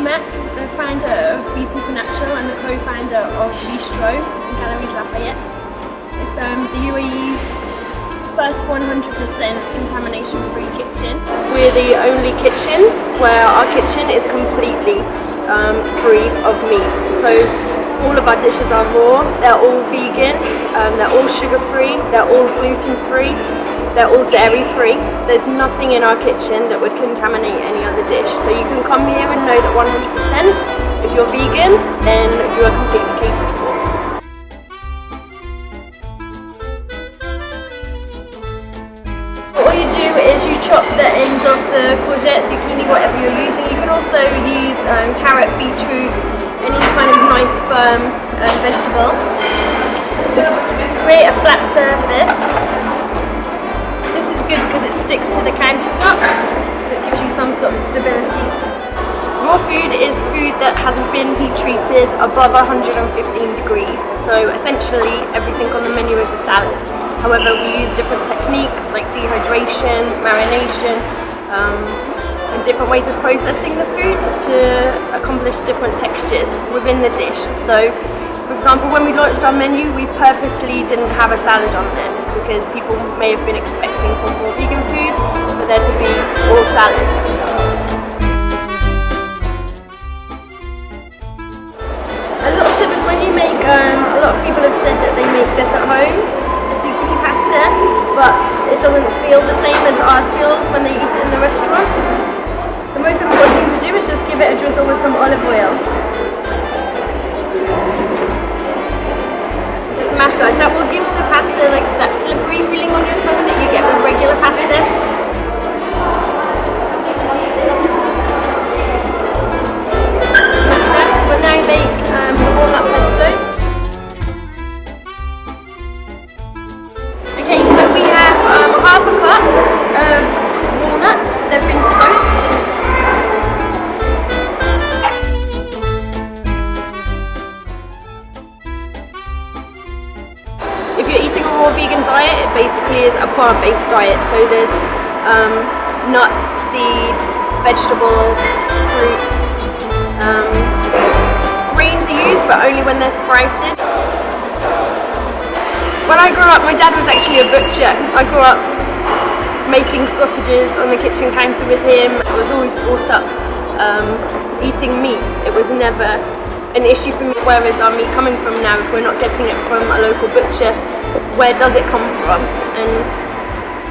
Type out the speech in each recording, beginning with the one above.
Mac, the founder of Be Supernatural and the co-founder of Bistro in Galleries Lafayette. It's the UAE's first 100% contamination-free kitchen. We're the only kitchen where our kitchen is completely free of meat. So all of our dishes are raw, they're all vegan, they're all sugar-free, they're all gluten-free, they're all dairy-free. There's nothing in our kitchen that would contaminate any other dish. So you can come here and know that 100% if you're vegan, then you are completely catered for. All you do is you chop the ends of the courgette, zucchini, whatever you're using. You can also use carrot, beetroot, any kind of nice firm vegetable. Create a flat surface. This is good because it sticks to the countertop, so it gives you some sort of stability. Raw food is food that hasn't been heat treated above 115 degrees. So essentially everything on the menu is a salad. However, we use different techniques like dehydration, marination, and different ways of processing the food to accomplish different textures within the dish. So, for example, when we launched our menu, we purposely didn't have a salad on there because people may have been expecting for more vegan food, for there to be all salad. A little tip is when you make, a lot of people have said that they make this at home, zucchini pasta, but it doesn't feel the same as ours feels when they eat it in the restaurant. The most important thing to do is just give it a drizzle with some olive oil. Just massage. That will give the pasta like that slippery feeling on your tongue that you get with regular pasta. We'll now make the walnut pesto. Okay, so we have half a cup of walnuts. They've been soaked. If you're eating a raw vegan diet, it basically is a plant-based diet. So there's nuts, seeds, vegetables, fruit. Grains are used, but only when they're sprouted. When I grew up, my dad was actually a butcher. I grew up making sausages on the kitchen counter with him. I was always brought up eating meat. It was never an issue for me. Where is our meat coming from now? If we're not getting it from a local butcher, where does it come from? And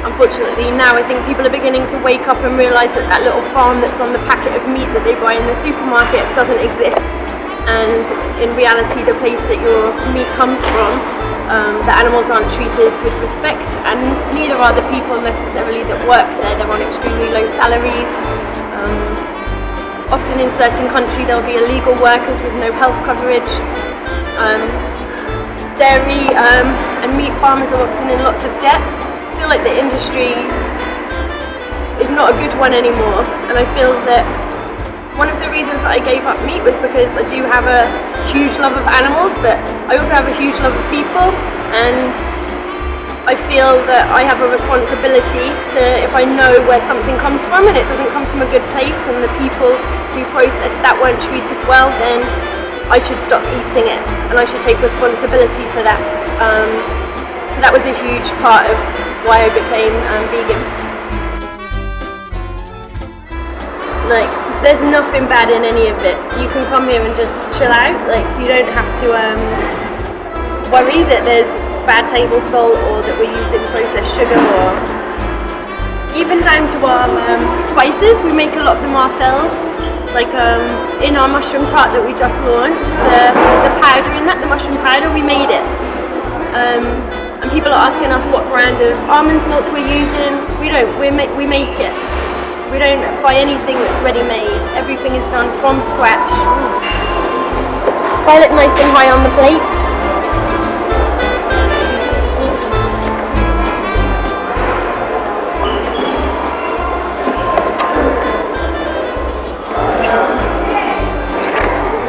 unfortunately now I think people are beginning to wake up and realise that that little farm that's on the packet of meat that they buy in the supermarket doesn't exist. And in reality the place that your meat comes from, the animals aren't treated with respect, and neither are the people necessarily that work there. They're on extremely low salaries. Often in certain countries there'll be illegal workers with no health coverage. Dairy and meat farmers are often in lots of debt. I feel like the industry is not a good one anymore, and I feel that one of the reasons that I gave up meat was because I do have a huge love of animals, but I also have a huge love of people, and I feel that I have a responsibility to, if I know where something comes from and it doesn't come from a good place and the people who processed that weren't treated well, then I should stop eating it and I should take responsibility for that. So that was a huge part of why I became vegan. Like, there's nothing bad in any of it. You can come here and just chill out. Like, you don't have to worry that there's bad table salt or that we're using processed sugar, or even down to our spices. We make a lot of them ourselves. Like in our mushroom tart that we just launched, the powder in that, the mushroom powder, we made it. And people are asking us what brand of almond milk we're using. We don't. We make it. We don't buy anything that's ready-made. Everything is done from scratch. Pile it nice and high on the plate.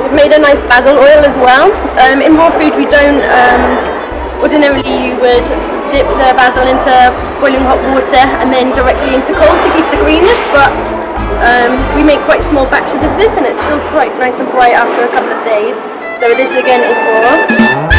We've made a nice basil oil as well. In raw food we don't, ordinarily you would dip the basil into boiling hot water and then directly into cold to keep the greenness, but We make quite small batches of this, and it's still quite nice and bright after a couple of days. So this again is for